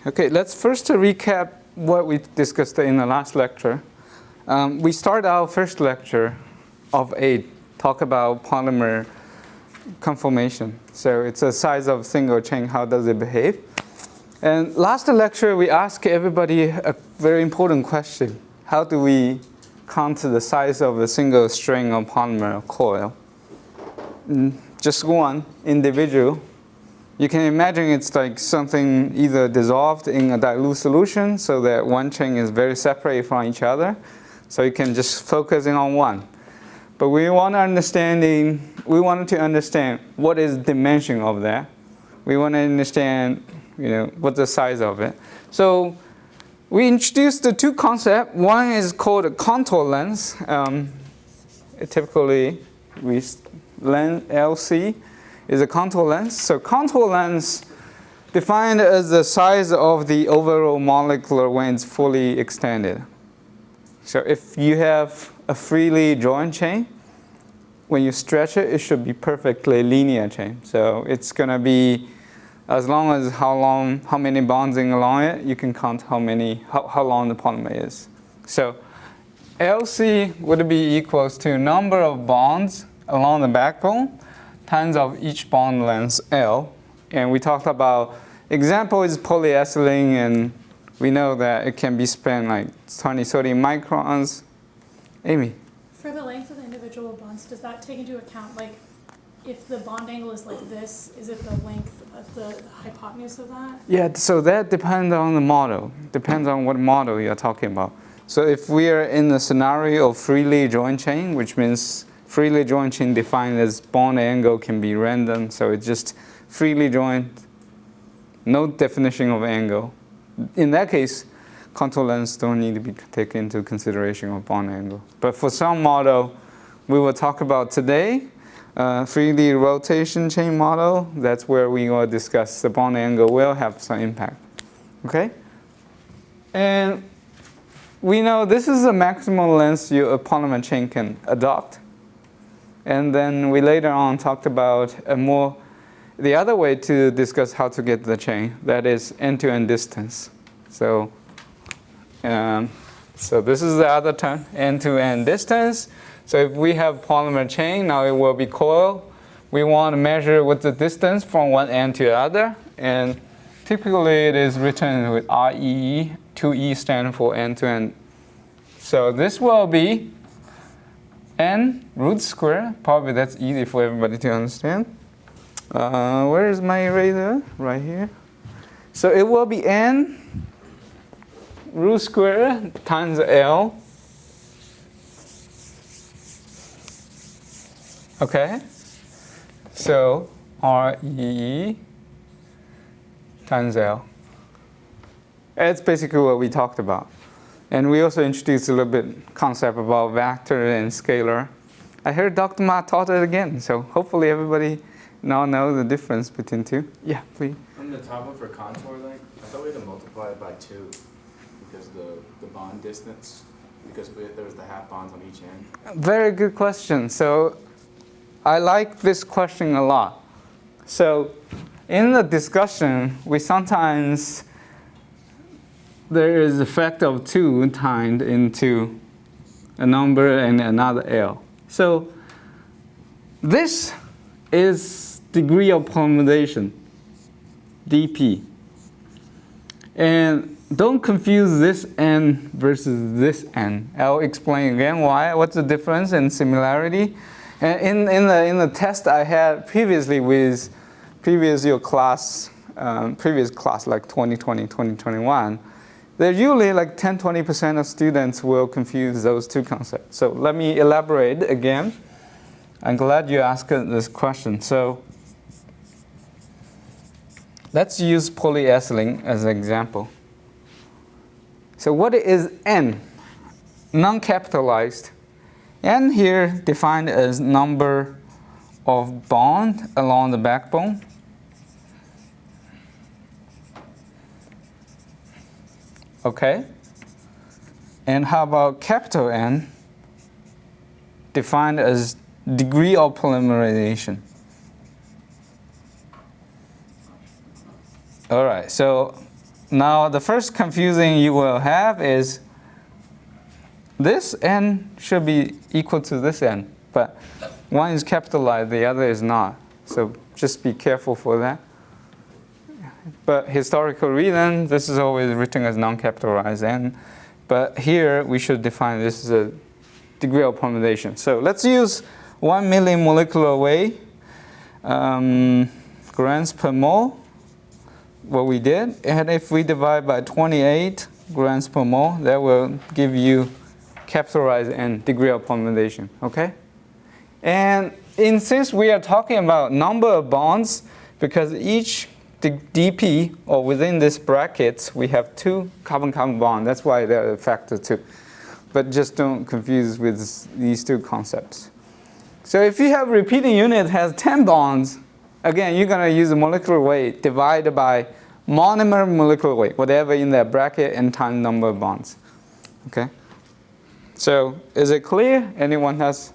Okay, let's first recap what we discussed in the last lecture. We started our first lecture of 8, talk about polymer conformation. So it's a size of single chain, how does it behave? And last lecture, we asked everybody a very important question. How do we count the size of a single string of polymer coil? Just one individual. You can imagine it's like something either dissolved in a dilute solution so that one chain is very separate from each other. So you can just focus in on one. But we wanted to understand what is the dimension of that. We want to understand, what's the size of it. So we introduced the two concepts. One is called a contour length. Typically, LC is a contour length. So contour length defined as the size of the overall molecular when it's fully extended. So if you have a freely joined chain, when you stretch it, it should be perfectly linear chain. So it's going to be as long as how many bonds along it, you can count how long the polymer is. So LC would be equals to number of bonds along the backbone times of each bond length L. And we talked about, example is polyethylene, and we know that it can be spanned like 20, 30 microns. Amy? For the length of the individual bonds, does that take into account, like, if the bond angle is like this, is it the length of the hypotenuse of that? Yeah, so that depends on the model. Depends on what model you're talking about. So if we are in the scenario of freely joined chain, which means freely joined chain defined as bond angle can be random, so it's just freely joined, no definition of angle. In that case, contour lengths don't need to be taken into consideration of bond angle. But for some model we will talk about today, freely rotation chain model, that's where we will discuss the bond angle will have some impact. Okay? And we know this is the maximum length a polymer chain can adopt. And then we later on talked about the other way to discuss how to get the chain, that is end-to-end distance. So this is the other term, end-to-end distance. So if we have polymer chain, now it will be coil. We want to measure what's the distance from one end to the other. And typically it is written with REE, 2E stand for end-to-end. So this will be N root square. Probably that's easy for everybody to understand. Where is my eraser? Right here. So it will be N root square times L. Okay. So REE times L. That's basically what we talked about. And we also introduced a little bit concept about vector and scalar. I heard Dr. Ma taught it again, so hopefully everybody now knows the difference between two. Yeah, please. On the top one for contour length, I thought we had to multiply it by 2 because the bond distance, because there was the half bonds on each end. Very good question. So I like this question a lot. So in the discussion, we sometimes there is a factor of 2 times into a number and another L. So this is degree of polymerization, dP. And don't confuse this N versus this N. I'll explain again why. What's the difference and similarity? And in the test I had previously with previous class like 2020, 2021, there's usually like 10-20% of students will confuse those two concepts. So let me elaborate again. I'm glad you asked this question. So let's use polyethylene as an example. So what is N? Non-capitalized. N here defined as number of bond along the backbone. Okay. And how about capital N? Defined as degree of polymerization. All right, so Now the first confusing you will have is this n should be equal to this n, but one is capitalized, the other is not. So just be careful for that. But historical reason, this is always written as non-capitalized n. But here we should define this as a degree of permutation. So let's use 1 millimolecular weight, grams per mole, what we did. And if we divide by 28 grams per mole, that will give you capitalized n, degree of permutation, okay? And since we are talking about number of bonds, because each dp, or within this brackets, we have 2 carbon-carbon bonds. That's why they're a factor 2. But just don't confuse with these 2 concepts. So if you have repeating unit has 10 bonds, again, you're going to use the molecular weight divided by monomer molecular weight, whatever in that bracket, and times number of bonds. Okay? So is it clear? Anyone has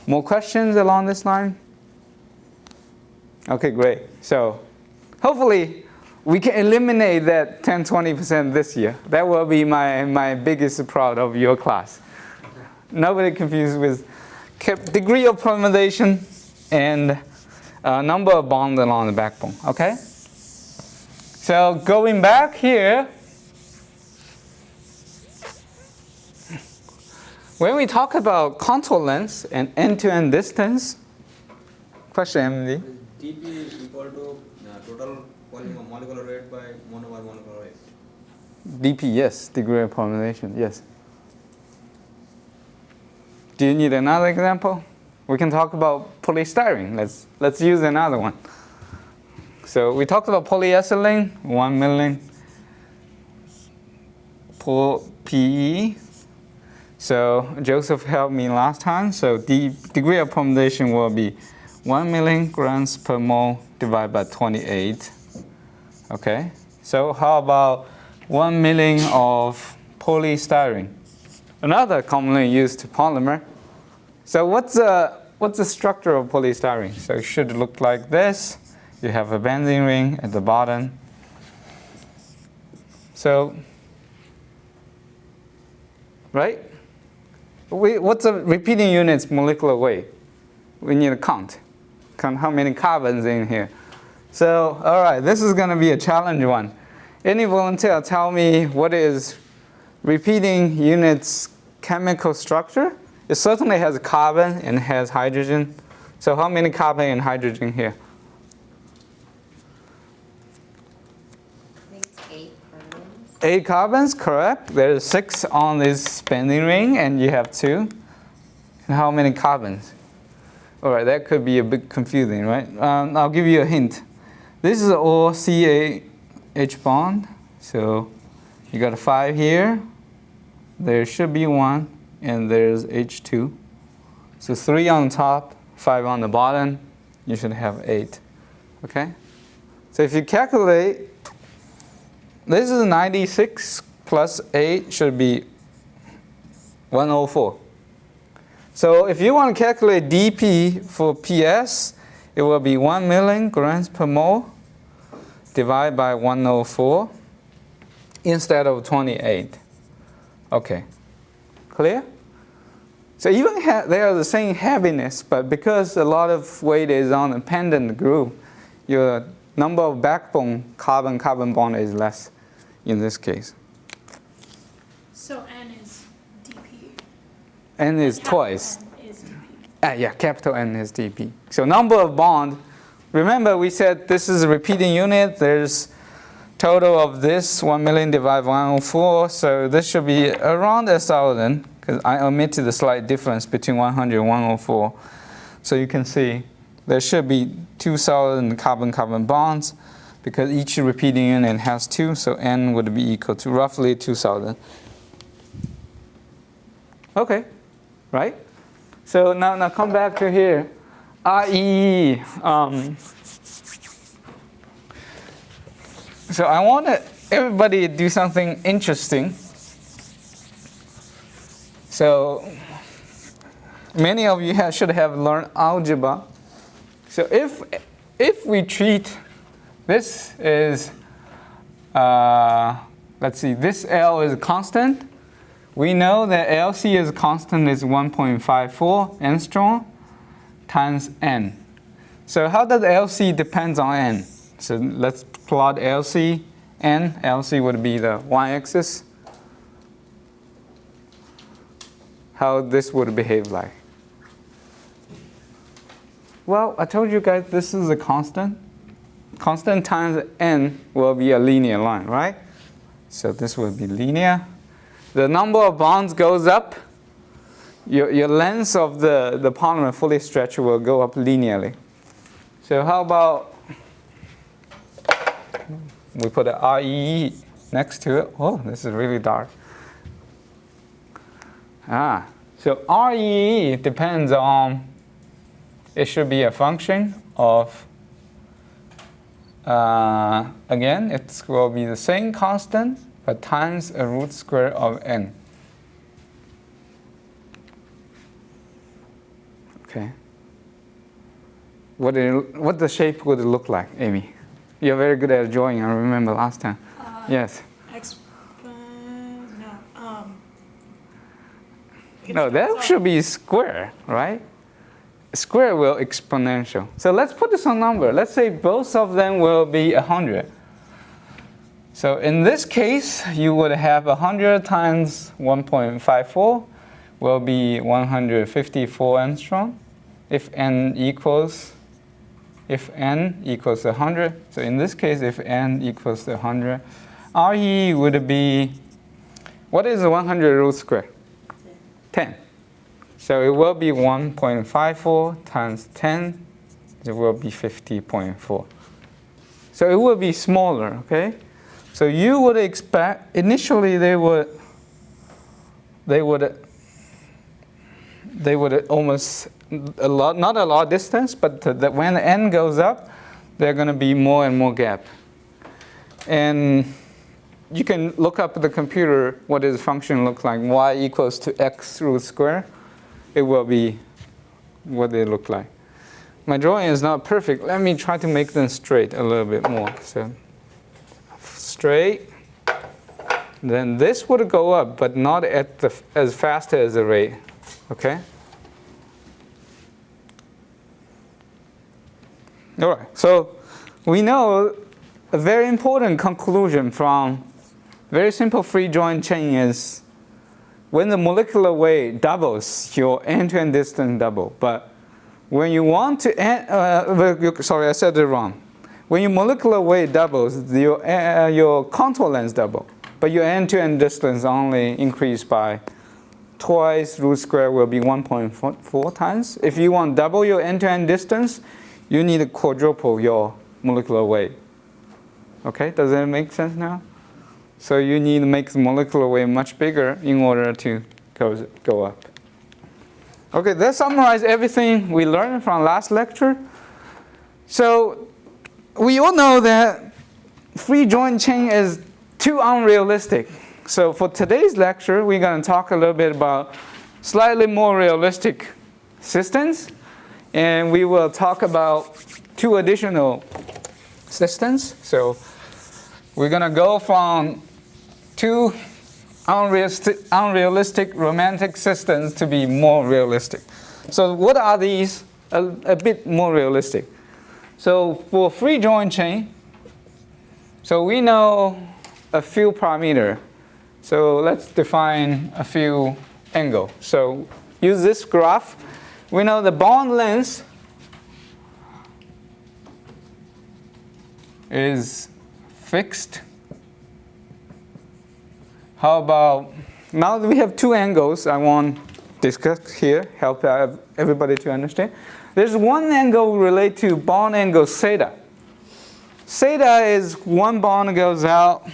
more questions along this line? Okay, great. So hopefully we can eliminate that 10-20% this year. That will be my biggest proud of your class. Nobody confused with degree of permutation and number of bonds along the backbone. Okay? So going back here, when we talk about contour length and end-to-end distance, question, Emily? dp is equal to total volume of molecular weight by monomer molecular weight. dp, yes, degree of permutation, yes. Do you need another example? We can talk about polystyrene. Let's use another one. So we talked about polyethylene, 1 milling PE. So Joseph helped me last time. So the degree of permutation will be 1 milligrams per mole divided by 28. Okay. So how about 1 milling of polystyrene? Another commonly used polymer. So what's the structure of polystyrene? So it should look like this. You have a benzene ring at the bottom. So, right? What's the repeating unit's molecular weight? We need to count. Count how many carbons in here. So, all right, this is going to be a challenge one. Any volunteer tell me what is repeating unit's chemical structure? It certainly has carbon and has hydrogen. So how many carbon and hydrogen here? I think it's 8 carbons. 8 carbons, correct. There's 6 on this benzene ring, and you have 2. And how many carbons? All right, that could be a bit confusing, right? I'll give you a hint. This is all CH bond. So you got a 5 here. There should be 1, and there's H2. So 3 on top, 5 on the bottom. You should have 8. Okay? So if you calculate, this is 96 plus 8 should be 104. So if you want to calculate dP for PS, it will be 1 milligrams per mole divided by 104 instead of 28. Okay, clear? So even they are the same heaviness, but because a lot of weight is on a pendant group, your number of backbone carbon-carbon bond is less in this case. So N is dP. N is Capital twice. N is dP. Yeah, capital N is dP. So number of bond, remember we said this is a repeating unit. There's total of this 1 million divided by 104. So this should be around 1,000 because I omitted the slight difference between 100 and 104. So you can see there should be 2,000 carbon-carbon bonds because each repeating unit has 2. So N would be equal to roughly 2,000. Okay, right? So now come back to here. IE. So I want everybody to do something interesting. So many of you should have learned algebra. So if we treat this as let's see, this L is constant. We know that LC is constant is 1.54 angstrom times N. So how does LC depends on N? So let's plot LC, N. LC would be the y-axis. How this would behave like. Well, I told you guys this is a constant. Constant times N will be a linear line, right? So this will be linear. The number of bonds goes up. Your length of the polymer fully stretched will go up linearly. So how about we put a REE next to it? Oh, this is really dark. So REE depends on, it should be a function of, again, it will be the same constant, but times a root square of N. Okay. What the shape would look like, Amy? You're very good at drawing, I remember last time. Yes. No, that should be square, right? Square will exponential. So let's put some number. Let's say both of them will be 100. So in this case, you would have 100 times 1.54 will be 154 angstrom. If n equals 100, so in this case, if n equals 100, RE would be, what is 100 root square? 10. So it will be 1.54 times 10, it will be 50.4. So it will be smaller, okay? So you would expect, initially they would almost a lot, not a lot distance, but when n goes up, they're going to be more and more gap. And you can look up the computer what does function look like, y equals to x root square. It will be what they look like. My drawing is not perfect. Let me try to make them straight a little bit more. So straight. Then this would go up, but not at as fast as the rate. Okay? All right. So we know a very important conclusion from very simple free joint chain is when the molecular weight doubles, your end-to-end distance double. But when you want to, sorry, I said it wrong. When your molecular weight doubles, your contour length double, but your end-to-end distance only increase by twice root square will be 1.4 times. If you want double your end-to-end distance, you need to quadruple your molecular weight. Okay, does that make sense now? So you need to make the molecular weight much bigger in order to go up. Okay, that summarizes everything we learned from last lecture. So we all know that free joint chain is too unrealistic. So for today's lecture, we're going to talk a little bit about slightly more realistic systems. And we will talk about 2 additional systems. So we're going to go from 2 unrealistic romantic systems to be more realistic. So what are these? A bit more realistic. So for free joint chain, so we know a few parameters. So let's define a few angle. So use this graph. We know the bond length is fixed. How about, now that we have 2 angles I want to discuss here, help everybody to understand. There's one angle related to bond angle theta. Theta is one bond goes out.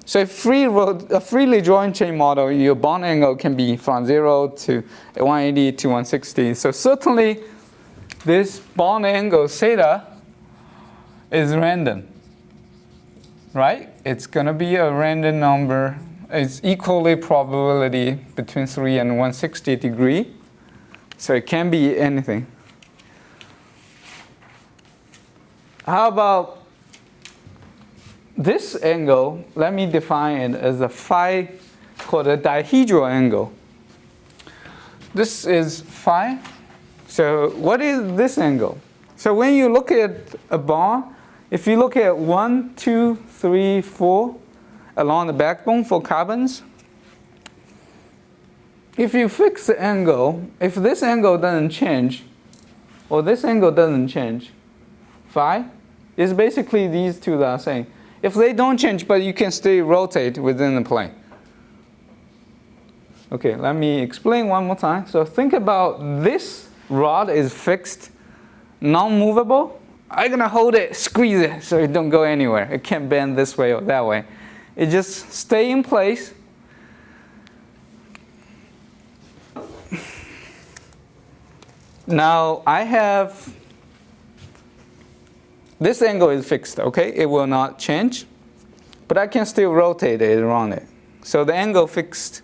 So a freely joint chain model, your bond angle can be from 0 to 180 to 160. So certainly this bond angle theta is random, right? It's going to be a random number. It's equally probability between 3 and 160 degree. So it can be anything. How about this angle, let me define it as a phi called a dihedral angle. This is phi. So what is this angle? So when you look at a bond, if you look at 1, 2, 3, 4 along the backbone for carbons, if you fix the angle, if this angle doesn't change, or this angle doesn't change, phi is basically these two that are saying. If they don't change, but you can still rotate within the plane. Okay, let me explain one more time. So think about this rod is fixed, non-movable. I'm gonna hold it, squeeze it, so it don't go anywhere. It can't bend this way or that way. It just stay in place. Now I have, this angle is fixed, okay? It will not change, but I can still rotate it around it. So the angle fixed,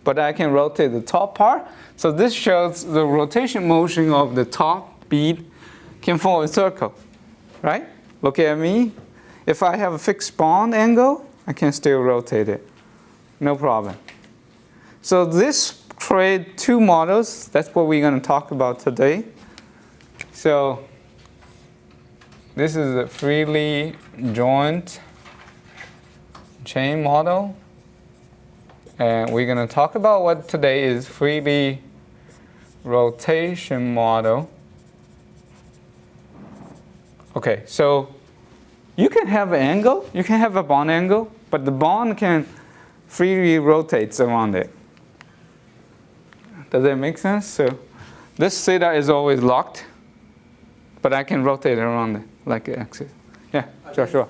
but I can rotate the top part. So this shows the rotation motion of the top bead can form a circle, right? Look at me. If I have a fixed bond angle, I can still rotate it, no problem. So this create two models. That's what we're going to talk about today. So this is a freely joined chain model. And we're going to talk about what today is freely rotation model. Okay, so you can have an angle, you can have a bond angle, but the bond can freely rotate around it. Does that make sense? So this theta is always locked, but I can rotate around it like an axis. Yeah, Joshua.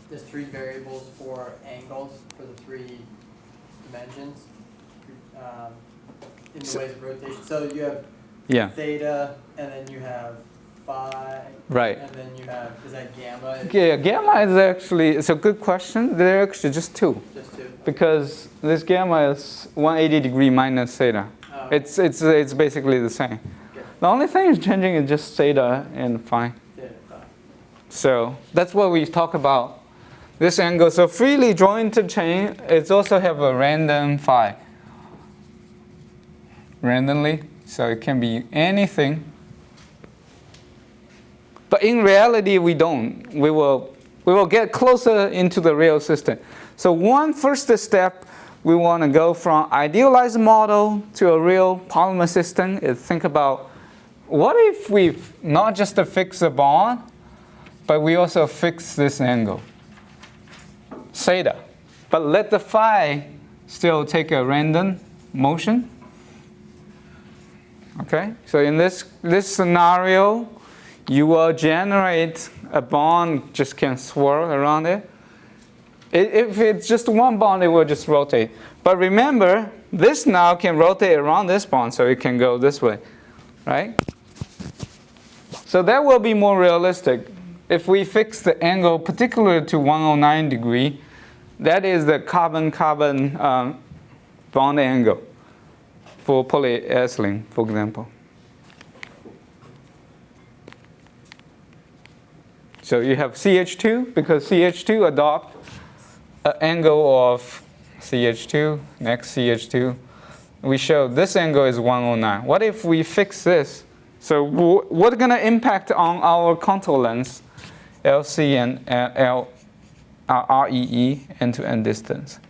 There's three variables for angles for the three dimensions in the ways of rotation. So you have theta, and then you have phi, right? And then you have, is that gamma? Yeah, gamma is actually, it's a good question. There are actually just two. Just two. Because this gamma is 180 degree minus theta. Oh. It's basically the same. Okay. The only thing is changing is just theta and phi. Theta, phi. So that's what we talk about. This angle, so freely joined chain, it also have a random phi. Randomly, so it can be anything. But in reality, we don't. We will get closer into the real system. So one first step, we want to go from idealized model to a real polymer system is think about what if we not just fix a bond, but we also fix this angle, theta, but let the phi still take a random motion. Okay, so in this scenario, you will generate a bond, just can swirl around it. If it's just one bond, it will just rotate. But remember, this now can rotate around this bond, so it can go this way, right? So that will be more realistic. If we fix the angle particular to 109 degree, that is the carbon-carbon bond angle for polyethylene, for example. So you have CH2, because CH2 adopt an angle of CH2, next CH2. We show this angle is 109. What if we fix this? So what's going to impact on our contour length, LC and REE, end-to-end distance?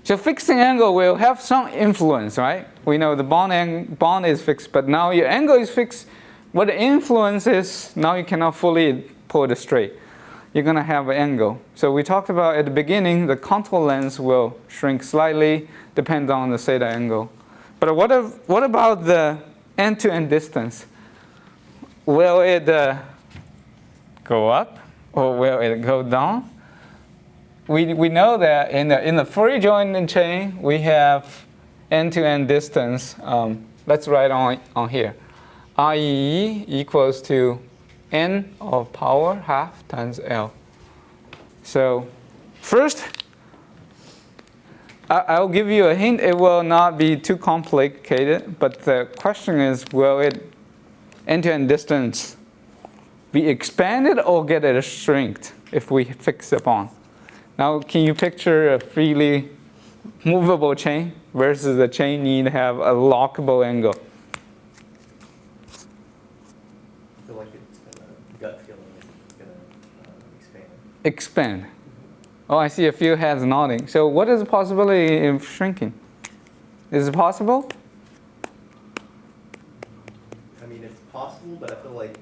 So fixing angle will have some influence, right? We know the bond is fixed, but now your angle is fixed. What the influence is, now you cannot fully pull it straight. You're going to have an angle. So we talked about at the beginning, the contour length will shrink slightly, depend on the theta angle. But what about the end-to-end distance? Will it go up or will it go down? We know that in the free joined chain, we have end-to-end distance. Let's write on here. REE equals to N of power half times L. So first, I'll give you a hint. It will not be too complicated, but the question is, will it end-to-end distance be expanded or get it shrinked if we fix the bond? Now, can you picture a freely movable chain versus a chain need to have a lockable angle? I feel like it's gonna, gut feeling, it's gonna expand. Expand. Oh, I see a few heads nodding. So what is the possibility of shrinking? Is it possible? I mean, it's possible, but I feel like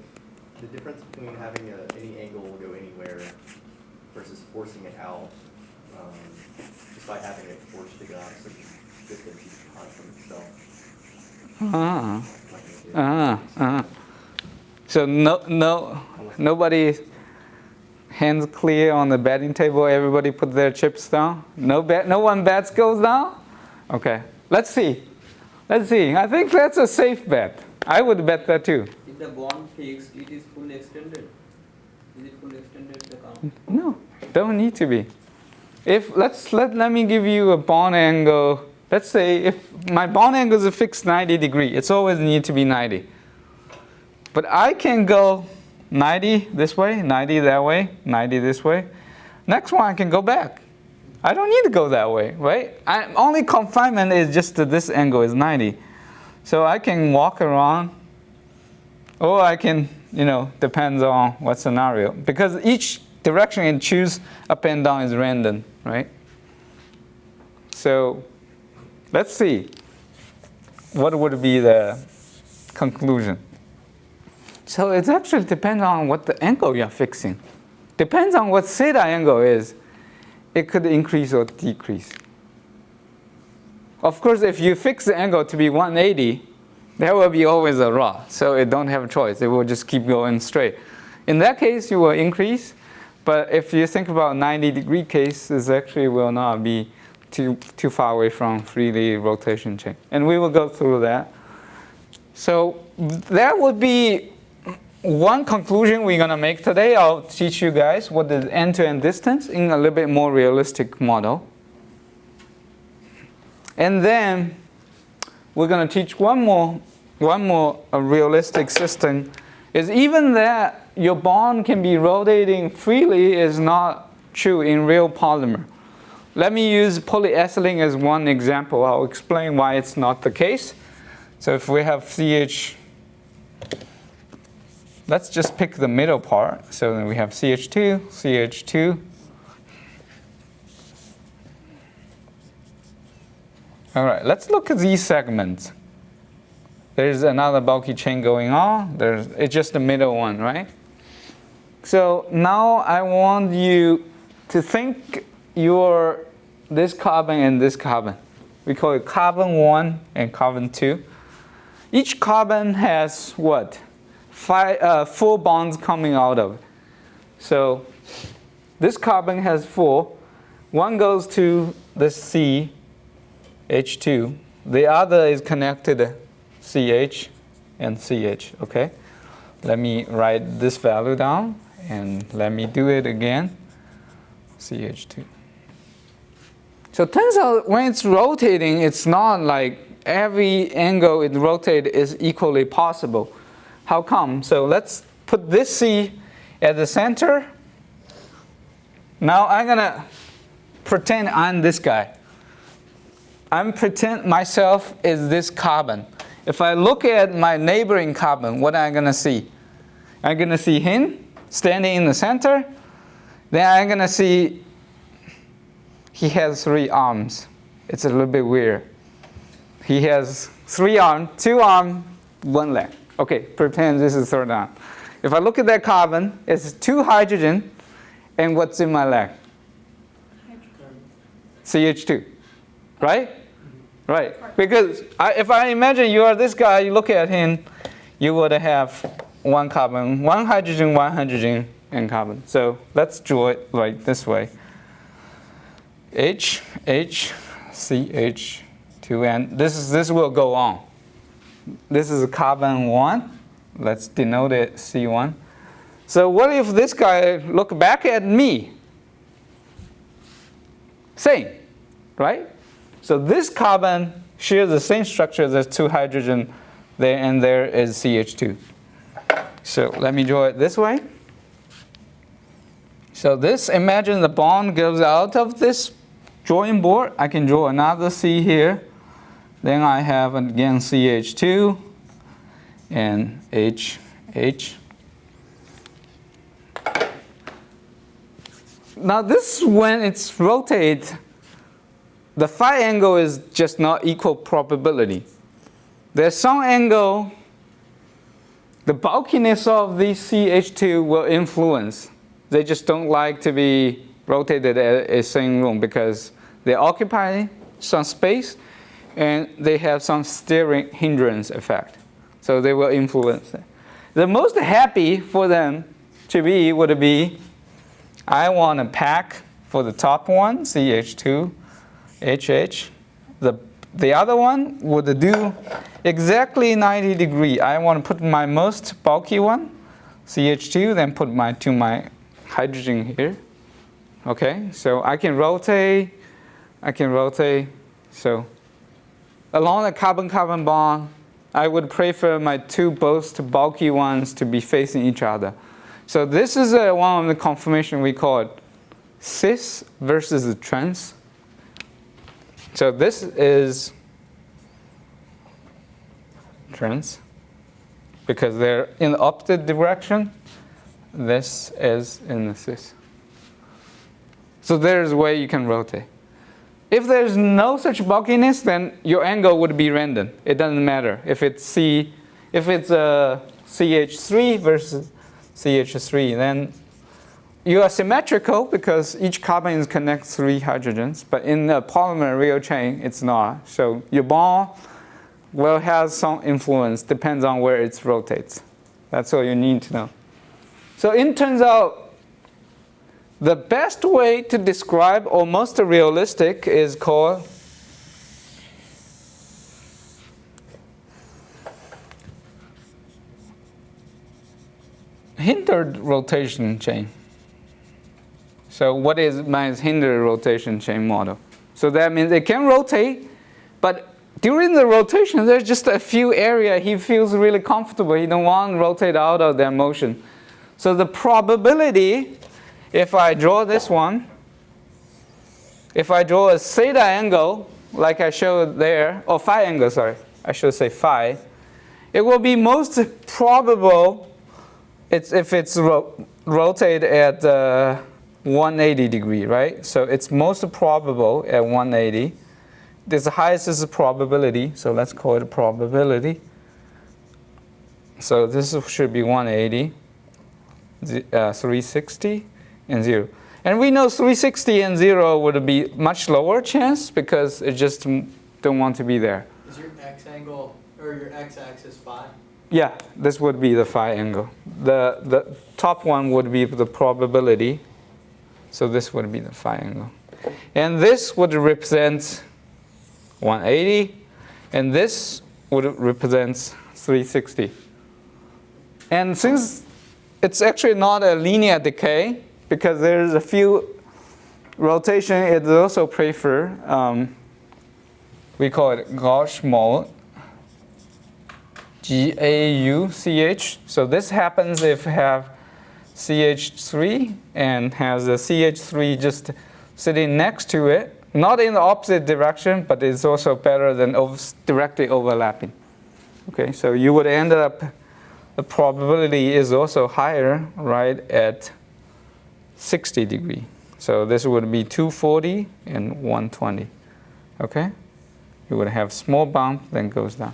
the difference between having any angle go anywhere versus forcing it out, just by having it forced to go out a certain distance each time from itself. So nobody hands clear on the betting table. Everybody put their chips down. No one bets goes down. Okay, let's see. I think that's a safe bet. I would bet that too. If the bond fixed, it is fully extended. Is it fully extended the count? No, don't need to be. Let me give you a bond angle. Let's say if my bond angle is a fixed 90 degree, it's always need to be 90. But I can go 90 this way, 90 that way, 90 this way. Next one I can go back. I don't need to go that way, right? Only confinement is just that this angle is 90. So I can walk around, or I can, depends on what scenario. Because each direction you choose up and down is random, right? So let's see. What would be the conclusion? So it actually depends on what the angle you're fixing. Depends on what theta angle is. It could increase or decrease. Of course, if you fix the angle to be 180, there will be always a rod. So it don't have a choice. It will just keep going straight. In that case, you will increase. But if you think about 90-degree case, it actually will not be too far away from freely rotation chain. And we will go through that. So that would be one conclusion we're going to make today. I'll teach you guys what is end-to-end distance in a little bit more realistic model. And then we're going to teach one more realistic system. Is even that your bond can be rotating freely is not true in real polymer. Let me use polyethylene as one example. I'll explain why it's not the case. So if we have CH, let's just pick the middle part. So then we have CH2, CH2. All right, let's look at these segments. There's another bulky chain going on. It's just the middle one, right? So now I want you to think this carbon and this carbon. We call it carbon 1 and carbon 2. Each carbon has what? 4 bonds coming out of it. So this carbon has 4. One goes to the C, H2. The other is connected to CH and CH, okay? Let me write this value down and let me do it again. CH2. So it turns out when it's rotating, it's not like every angle it rotates is equally possible. How come? So let's put this C at the center. Now I'm going to pretend I'm this guy. I'm pretend myself is this carbon. If I look at my neighboring carbon, what am I going to see? I'm going to see him standing in the center. Then I'm going to see he has 3 arms. It's a little bit weird. He has 3 arms, 2 arms, 1 leg. Okay, pretend this is 3rd arm. If I look at that carbon, it's 2 hydrogen, and what's in my leg? CH2, right? Right, because if I imagine you are this guy, you look at him, you would have 1 carbon, 1 hydrogen, and carbon. So let's draw it like this way. H, CH, 2, and this will go on. This is carbon 1. Let's denote it C1. So what if this guy look back at me? Same, right? So this carbon shares the same structure as 2 hydrogen there, and there is CH2. So let me draw it this way. So this, imagine the bond goes out of this drawing board. I can draw another C here. Then I have again CH2 and HH. Now this, when it's rotate, the phi angle is just not equal probability. There's some angle, the bulkiness of these CH2 will influence. They just don't like to be rotated at a same room because they occupy some space and they have some steering hindrance effect. So they will influence it. The most happy for them to be would be, I want a pack for the top one, CH2, HH. The other one would do exactly 90 degrees. I want to put my most bulky one, CH2, then put my hydrogen here. Okay, so I can rotate. So along the carbon-carbon bond, I would prefer my two most bulky ones to be facing each other. So this is one of the conformation we call it cis versus the trans. So this is trans because they're in the opposite direction. This is in the cis. So there's a way you can rotate. If there's no such bulkiness, then your angle would be random. It doesn't matter if it's CH3 versus CH3, then you are symmetrical because each carbon connects 3 hydrogens, but in the polymer real chain, it's not. So your bond will have some influence, depends on where it rotates. That's all you need to know. So it turns out the best way to describe, or most realistic, is called hindered rotation chain. So what is my hindered rotation chain model? So that means it can rotate, but during the rotation, there's just a few areas he feels really comfortable. He don't want to rotate out of that motion. So the probability, if I draw this one, if I draw a theta angle, like I showed there, or phi angle, sorry, I should say phi, it will be most probable if it's rotated at 180 degree, right? So it's most probable at 180. This highest is the probability, so let's call it a probability. So this should be 180, 360, and 0. And we know 360 and 0 would be much lower chance because it just don't want to be there. Is your x angle, or your x-axis phi? Yeah, this would be the phi angle. The top one would be the probability. So this would be the phi angle. And this would represent 180. And this would represent 360. And since it's actually not a linear decay, because there's a few rotation, it's also prefer, we call it Gauss mode. GAUCH. So this happens if you have CH3 and has a CH3 just sitting next to it, not in the opposite direction, but it's also better than directly overlapping. Okay, so you would end up, the probability is also higher right at 60 degree. So this would be 240 and 120. Okay, you would have small bump, then goes down.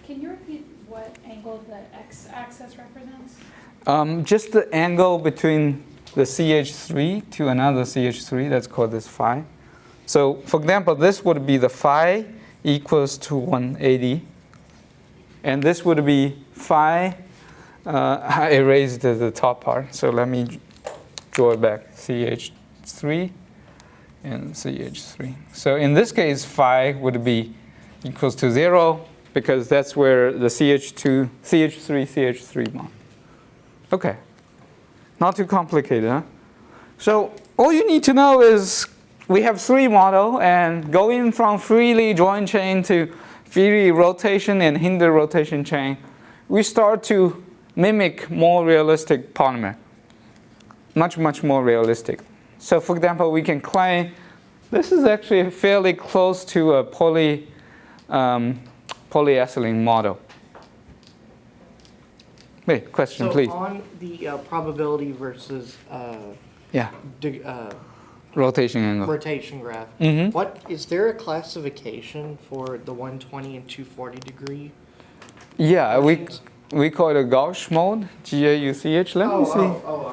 Can you repeat what angle the x-axis represents? Just the angle between the CH3 to another CH3, that's called this phi. So for example, this would be the phi equals to 180. And this would be phi, I erased the top part, so let me draw it back, CH3 and CH3. So in this case, phi would be equals to 0, because that's where the CH2, CH3, CH3 bond. Okay, not too complicated, huh? So all you need to know is we have 3 models, and going from freely joined chain to freely rotation and hindered rotation chain, we start to mimic more realistic polymer. Much, much more realistic. So for example, we can claim this is actually fairly close to a polyethylene model. Wait, question, So please. on the probability versus Yeah, rotation angle. rotation graph, Mhm. what is there a classification for the 120 and 240 degree? Yeah, we call it a Gauss mode, Gauch. Let me see. I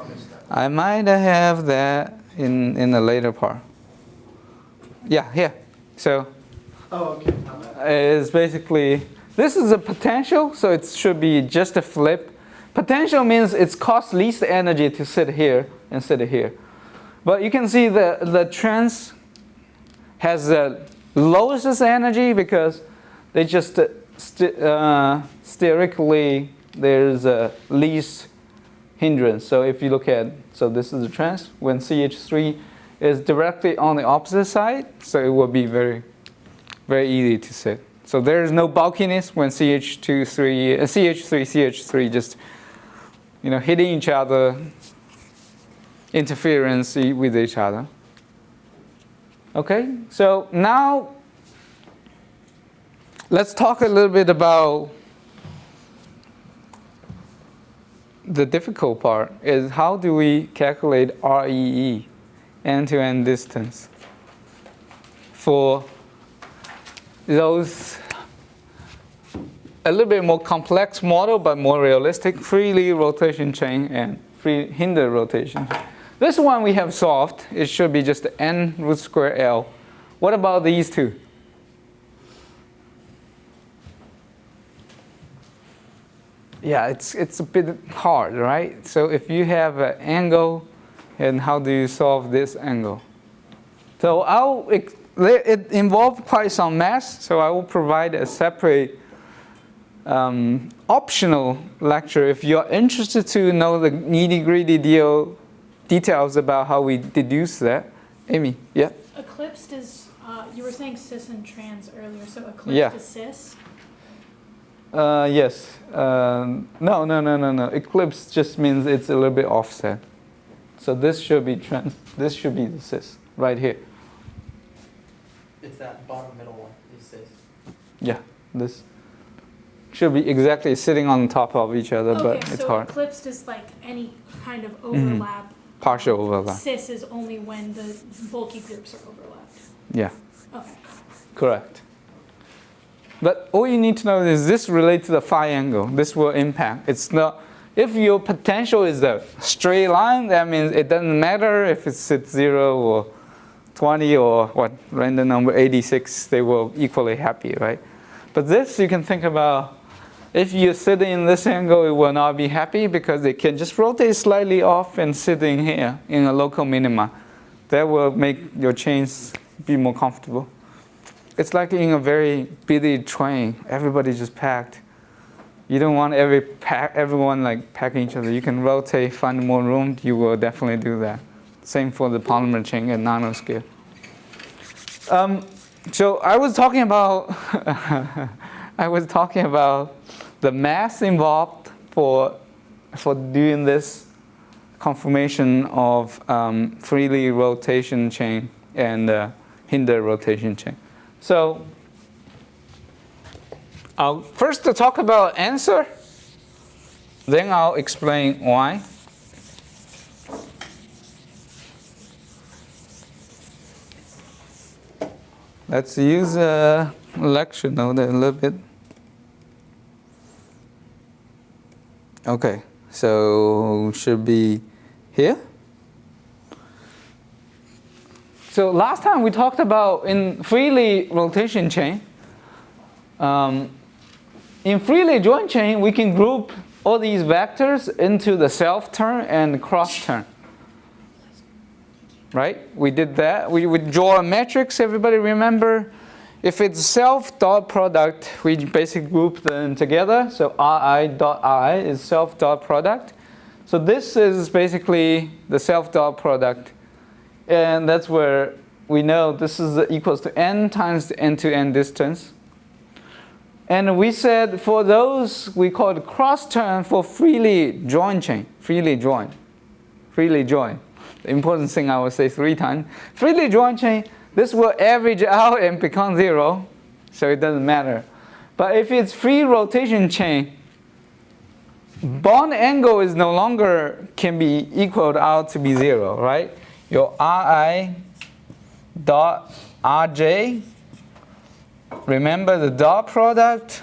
missed that. I might have that in the later part. Yeah, here. So Oh, okay. it's basically, this is a potential, so it should be just a flip. Potential means it costs least energy to sit here instead of here. But you can see the trans has the lowest energy because they just sterically there's a least hindrance. So if you look at, so this is the trans, when CH3 is directly on the opposite side, so it will be very, very easy to sit. So there is no bulkiness when CH3 just, hitting each other, interference with each other. Okay, so now let's talk a little bit about the difficult part is how do we calculate REE, end-to-end distance, for those a little bit more complex model but more realistic freely rotation chain and free hinder rotation. This one we have solved. It should be just n root square L. What about these two? Yeah, it's a bit hard, right? So if you have an angle, and how do you solve this angle? So it involves quite some math, so I will provide a separate optional lecture if you're interested to know the nitty-gritty details about how we deduce that. Amy, yeah? Eclipsed is, you were saying cis and trans earlier, so eclipsed Yeah. is cis? Yes. No. Eclipse just means it's a little bit offset. So this should be trans. This should be the cis right here. It's that bottom middle one, is cis. Yeah, this should be exactly sitting on top of each other, but Okay, it's so hard. eclipsed is like any kind of overlap. Partial overlap. Cis is only when the bulky groups are overlapped. Yeah, Okay. correct. But all you need to know is this relates to the phi angle. This will impact. It's not. If your potential is a straight line, that means it doesn't matter if it's at 0 or 20 or what random number 86. They will equally happy, right? But this you can think about. If you're sitting in this angle, it will not be happy because it can just rotate slightly off and sitting here in a local minima. That will make your chains be more comfortable. It's like in a very busy train. Everybody's just packed. You don't want everyone like packing each other. You can rotate, find more room. You will definitely do that. Same for the polymer chain at nanoscale. So I was talking about the mass involved for doing this conformation of freely rotation chain and hinder rotation chain. So I'll first talk about answer, then I'll explain why. Let's use a lecture note a little bit. Okay, so should be here. So last time we talked about in freely rotation chain. In freely joint chain, we can group all these vectors into the self-term and cross-term. Right? We did that. We would draw a matrix. Everybody remember? If it's self dot product, we basically group them together. So Ri dot I is self dot product. So this is basically the self dot product. And that's where we know this is equals to n times the end-to-end distance. And we said for those, we call it cross term for freely joined chain. Freely joined. Freely joined. The important thing I will say 3 times. Freely joined chain, this will average out and become 0. So it doesn't matter. But if it's free rotation chain, bond angle is no longer can be equaled out to be 0, right? Your Ri dot Rj, remember the dot product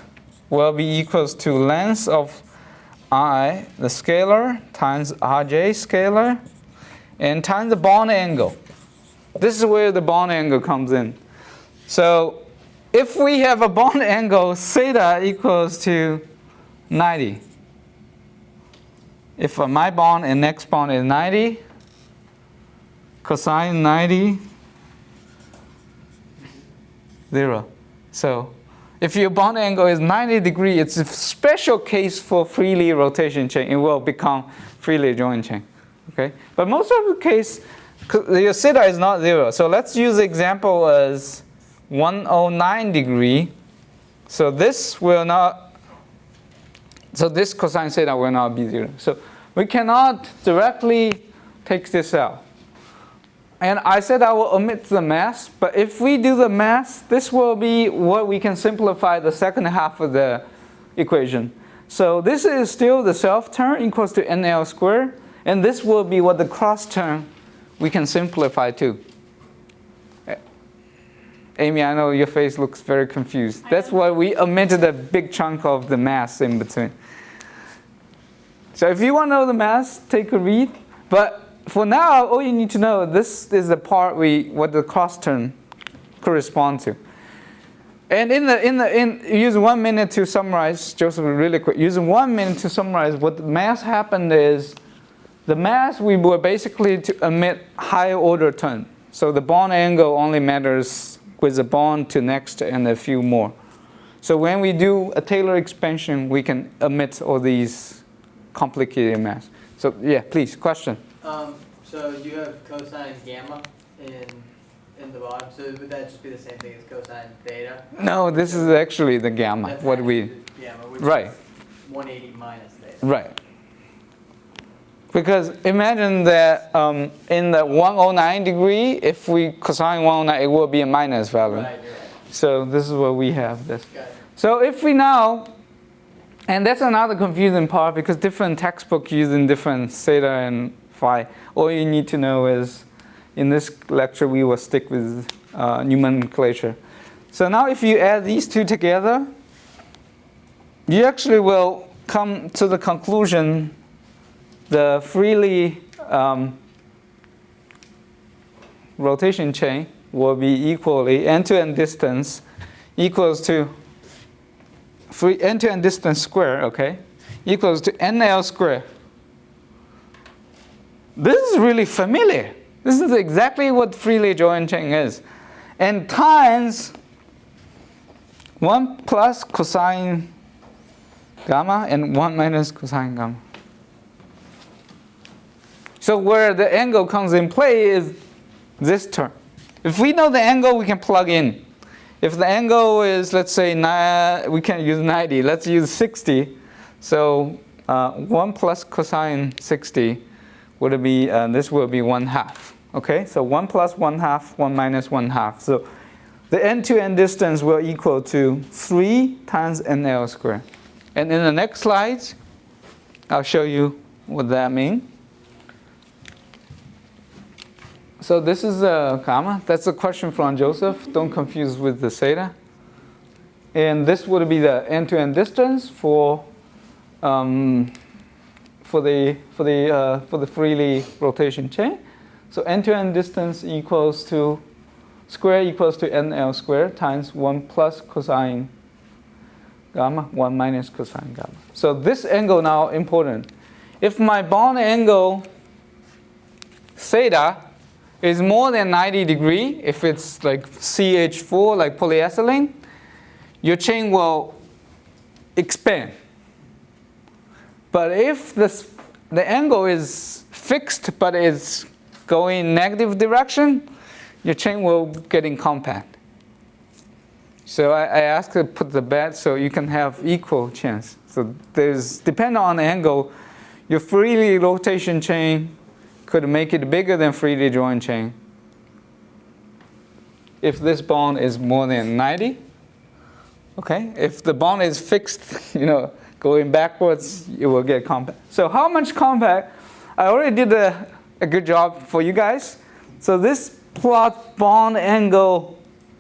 will be equals to length of I, the scalar, times Rj scalar, and times the bond angle. This is where the bond angle comes in. So if we have a bond angle theta equals to 90, if my bond and next bond is 90, cosine 90, 0. So if your bond angle is 90 degrees, it's a special case for freely rotation chain. It will become freely joined chain. Okay? But most of the case, your theta is not 0. So let's use the example as 109 degree. So this will not, so this cosine theta will not be 0. So we cannot directly take this out. And I said I will omit the mass, but if we do the mass, this will be what we can simplify the second half of the equation. So this is still the self-term equals to NL squared, and this will be what the cross-term we can simplify too. Amy, I know your face looks very confused. That's why we omitted a big chunk of the mass in between. So if you want to know the mass, take a read. But for now, all you need to know, this is the part what the cross term correspond to. And use 1 minute to summarize, Joseph, really quick. Using 1 minute to summarize, what the mass happened is, the mass we were basically to omit higher order term. So the bond angle only matters with the bond to next and a few more. So when we do a Taylor expansion, we can omit all these complicated mass. So yeah, please, question. So you have cosine gamma in the bottom. So would that just be the same thing as cosine theta? No, this is actually the gamma. That's what actually we the gamma, which right. is 180 minus theta. Right. Because imagine that in the 109 degree, if we cosine 109, it will be a minus value. Right, you're right. So this is what we have. This. Got it. So if we now, and that's another confusing part because different textbooks using different theta and phi. All you need to know is, in this lecture, we will stick with nomenclature. So now if you add these two together, you actually will come to the conclusion the freely rotation chain will be equally end-to-end distance equals to free end-to-end distance square, okay, equals to NL square. This is really familiar. This is exactly what freely joined chain is. And times 1 plus cosine gamma and 1 minus cosine gamma. So where the angle comes in play is this term. If we know the angle, we can plug in. If the angle is, let's say, we can't use 90. Let's use 60. So 1 plus cosine 60 would be, this will be 1/2. Okay, so 1 plus 1/2, 1 minus 1/2. So the end-to-end distance will equal to 3 times NL squared. And in the next slides, I'll show you what that means. So this is gamma. That's a question from Joseph. Don't confuse with the theta. And this would be the end-to-end distance for the freely rotation chain. So end-to-end distance equals to square equals to NL squared times 1 plus cosine gamma, 1 minus cosine gamma. So this angle now important. If my bond angle theta is more than 90 degrees, if it's like CH4, like polyethylene, your chain will expand. But if the angle is fixed but is going negative direction, your chain will getting compact. So I asked to put the bet so you can have equal chance. So there's, depending on the angle, your freely rotation chain could make it bigger than freely joined chain. If this bond is more than 90, okay? If the bond is fixed, going backwards, you will get compact. So how much compact? I already did a good job for you guys. So this plot bond angle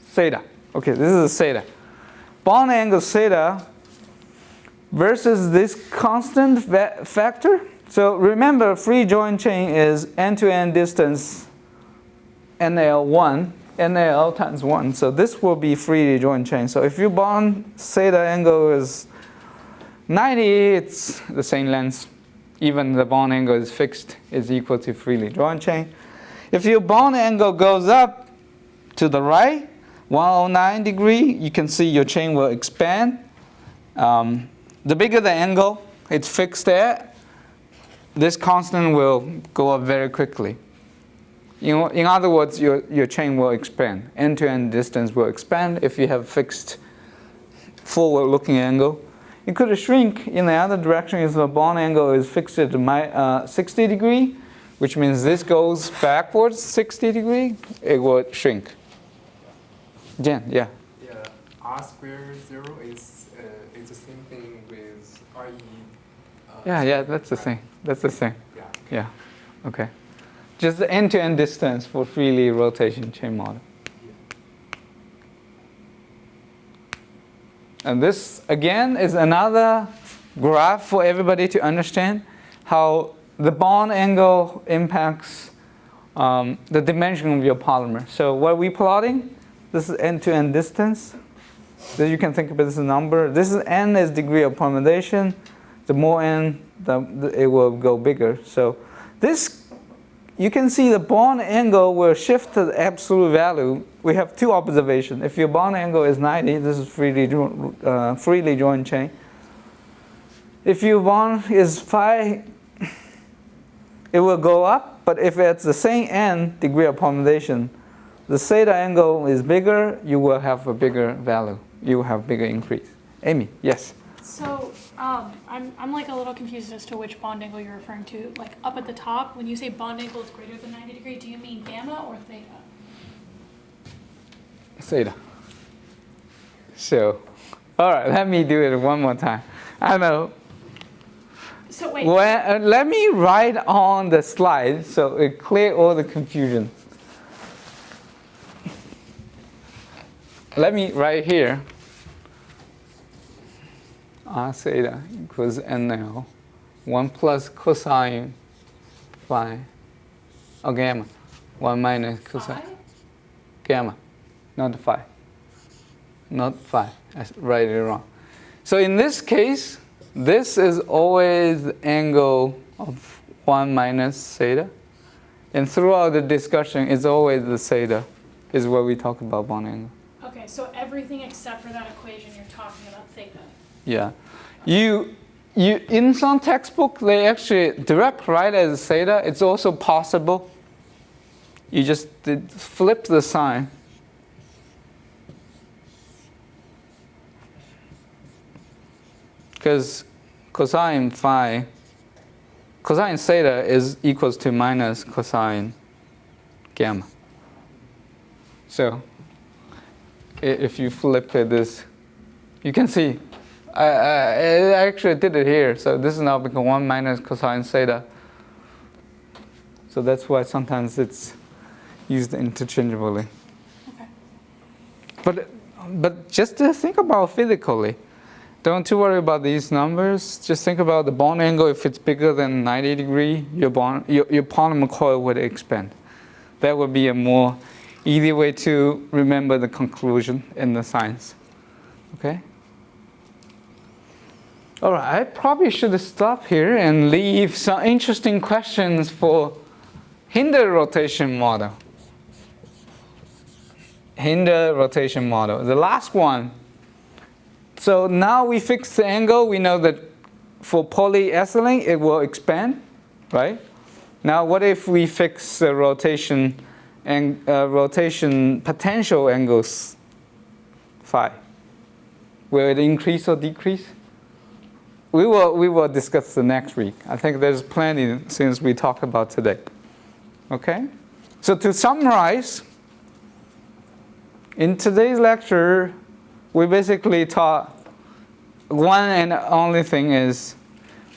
theta. Okay, this is theta. Bond angle theta versus this constant factor. So remember, free joint chain is end-to-end distance NL1, NL times 1. So this will be freely joined chain. So if your bond theta angle is 90, it's the same length. Even the bond angle is fixed, is equal to freely joined chain. If your bond angle goes up to the right, 109 degree, you can see your chain will expand. The bigger the angle, it's fixed there, this constant will go up very quickly. In other words, your chain will expand. End-to-end distance will expand if you have fixed forward-looking angle. It could shrink in the other direction if the bond angle is fixed at 60 degree, which means this goes backwards 60 degree, it will shrink. Jen, yeah. Yeah, R squared 0 is the same thing with RE. Yeah, that's the thing. That's the thing. Yeah. Yeah, okay. Just the end-to-end distance for freely rotation chain model. And this, again, is another graph for everybody to understand how the bond angle impacts the dimension of your polymer. So what are we plotting? This is end-to-end distance. So you can think of it as a number. This is n is degree of polymerization. The more n, it will go bigger. So this, you can see the bond angle will shift to the absolute value. We have two observations. If your bond angle is 90, this is freely joined chain. If your bond is phi, it will go up. But if it's the same n degree of polymerization, the theta angle is bigger, you will have a bigger value. You will have bigger increase. Amy, yes? So I'm like a little confused as to which bond angle you're referring to. Like up at the top, when you say bond angle is greater than 90 degrees, do you mean gamma or theta? Theta. So, all right, let me do it one more time. I know. So wait. Let me write on the slide so it clear all the confusion. Let me write here. R theta equals NL 1 plus cosine phi or gamma 1 minus cosine gamma, not phi. Not phi. I write it wrong. So in this case, this is always the angle of 1 minus theta. And throughout the discussion, it's always the theta is what we talk about bond angle. Okay, so everything except for that equation, you're talking about theta. Yeah. You in some textbook, they actually direct write as theta. It's also possible. You just flip the sign. Because cosine phi, cosine theta is equals to minus cosine gamma. So if you flip this, you can see, I actually did it here. So this is now become 1 minus cosine theta. So that's why sometimes it's used interchangeably. Okay. But just to think about physically, don't too worry about these numbers. Just think about the bond angle. If it's bigger than 90 degree, your polymer coil would expand. That would be a more easy way to remember the conclusion in the science. Okay? All right, I probably should stop here and leave some interesting questions for hinder rotation model. Hinder rotation model. The last one. So now we fix the angle. We know that for polyethylene, it will expand, right? Now what if we fix the rotation and rotation potential angles, phi? Will it increase or decrease? We will discuss the next week. I think there's plenty since we talked about today. Okay? So to summarize, in today's lecture, we basically taught one and only thing is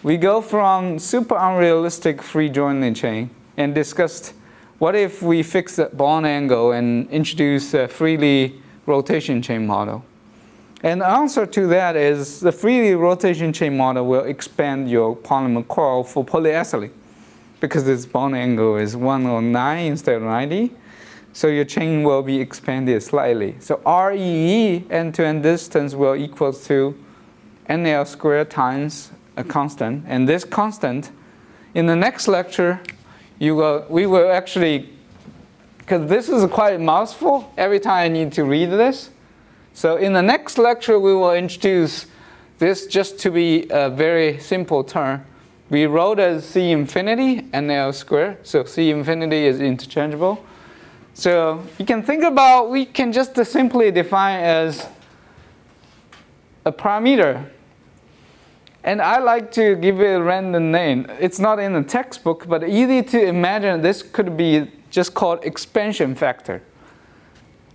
we go from super unrealistic free jointly chain and discussed what if we fix the bond angle and introduce a freely rotation chain model. And the answer to that is the freely rotation chain model will expand your polymer coil for polyethylene because this bond angle is 109 instead of 90. So your chain will be expanded slightly. So REE, end-to-end distance, will equal to NL squared times a constant. And this constant, in the next lecture, we will actually, because this is quite mouthful, every time I need to read this. So in the next lecture, we will introduce this just to be a very simple term. We wrote as C infinity, NL squared. So C infinity is interchangeable. So you can think about, we can just simply define as a parameter. And I like to give it a random name. It's not in the textbook, but easy to imagine this could be just called expansion factor.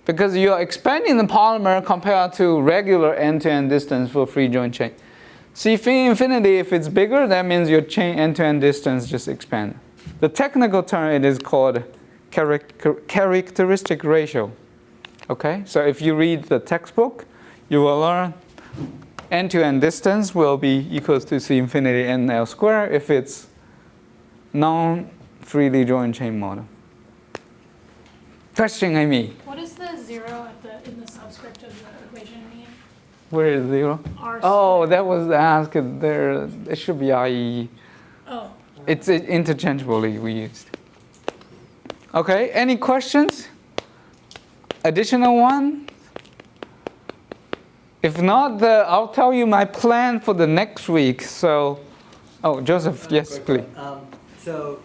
Because you're expanding the polymer compared to regular end-to-end distance for free joint chain. C infinity, if it's bigger, that means your chain end-to-end distance just expanded. The technical term, it is called characteristic ratio. Okay, so if you read the textbook, you will learn end-to-end distance will be equals to C infinity NL squared if it's non-freely joined chain model. Question, Amy? What does the 0 in the subscript of the equation mean? Where is 0? R Oh, squared. that was asked there. It should be IE. Oh. It's interchangeably we used. Okay, any questions? Additional one? If not, I'll tell you my plan for the next week. So, oh, Joseph, yes, please. So,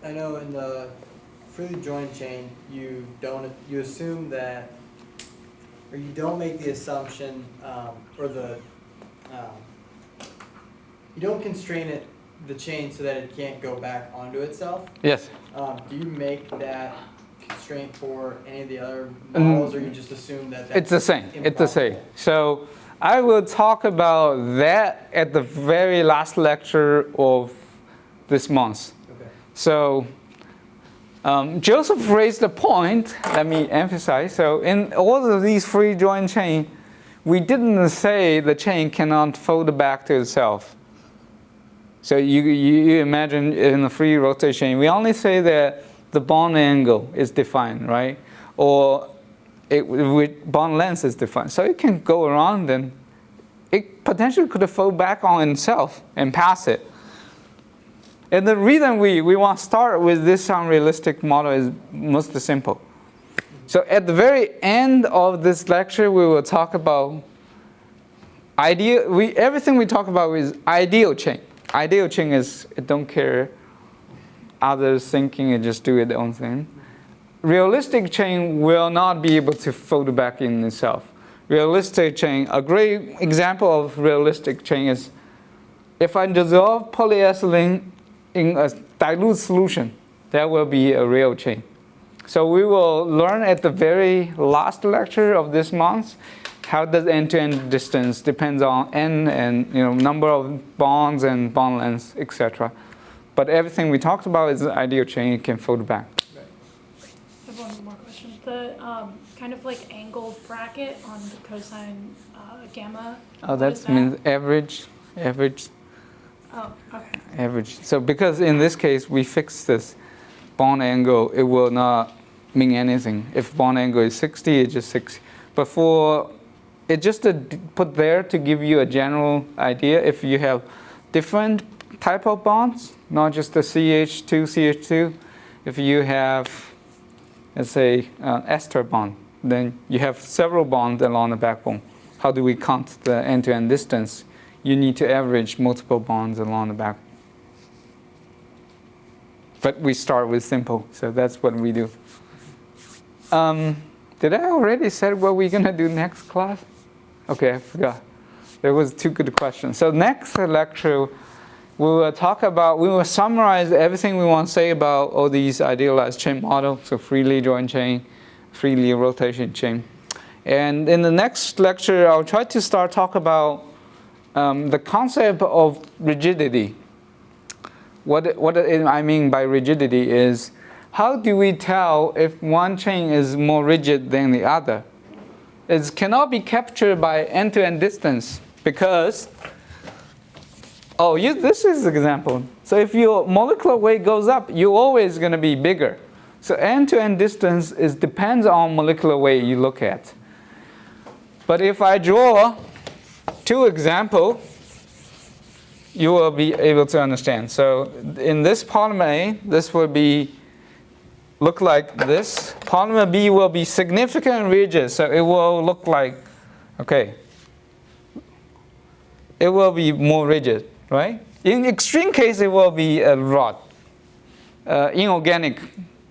I know in the freely joined chain, you assume that, or you don't make the assumption, you don't constrain the chain so that it can't go back onto itself. Yes. Do you make that constraint for any of the other models, or you just assume that that's It's the same. It's the same. improbable? So I will talk about that at the very last lecture of this month. Okay. So Joseph raised a point, let me emphasize. So in all of these free joint chain, we didn't say the chain cannot fold back to itself. So you imagine in the free rotation, we only say that the bond angle is defined, right? Or bond length is defined. So it can go around and it potentially could fold back on itself and pass it. And the reason we want to start with this unrealistic model is most simple. So at the very end of this lecture, we will talk about everything we talk about is ideal chain. Ideal chain is it don't care others thinking and just do its own thing. Realistic chain will not be able to fold back in itself. Realistic chain, a great example of realistic chain is if I dissolve polyethylene in a dilute solution, that will be a real chain. So we will learn at the very last lecture of this month how does end-to-end distance depends on n and number of bonds and bond lengths, etc. But everything we talked about is the ideal chain. It can fold back. I have one more question. The kind of like angled bracket on the cosine gamma. Oh, what that is means average. Oh, okay. Average. So because in this case we fix this bond angle, it will not mean anything. If bond angle is 60, it's just 60. But for it just to put there to give you a general idea, if you have different type of bonds, not just the CH2, if you have, let's say, ester bond, then you have several bonds along the backbone. How do we count the end-to-end distance? You need to average multiple bonds along the back. But we start with simple, so that's what we do. Did I already say what we're gonna do next class? Okay, I forgot. There was two good questions. So next lecture, we will summarize everything we want to say about all these idealized chain models, so freely joined chain, freely rotation chain. And in the next lecture, I'll try to talk about the concept of rigidity. What I mean by rigidity is, how do we tell if one chain is more rigid than the other? It cannot be captured by end-to-end distance because, this is an example. So if your molecular weight goes up, you're always going to be bigger. So end-to-end distance depends on molecular weight you look at. But if I draw two examples, you will be able to understand. So in this polymer A, this will look like this. Polymer B will be significantly rigid, so it will look like, it will be more rigid, right? In extreme case, it will be a rod. Inorganic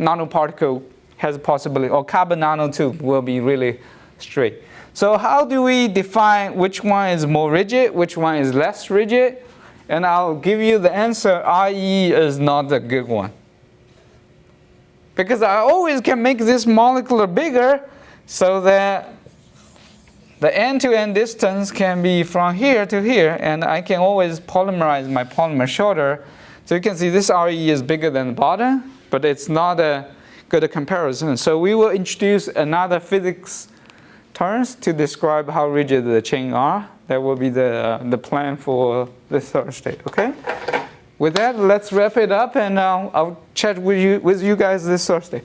nanoparticle has a possibility, or carbon nanotube will be really straight. So how do we define which one is more rigid, which one is less rigid? And I'll give you the answer, IE is not a good one. Because I always can make this molecule bigger so that the end-to-end distance can be from here to here, and I can always polymerize my polymer shorter. So you can see this RE is bigger than the bottom, but it's not a good comparison. So we will introduce another physics terms to describe how rigid the chain are. That will be the plan for this Thursday, okay? With that, let's wrap it up, and I'll chat with you guys this Thursday.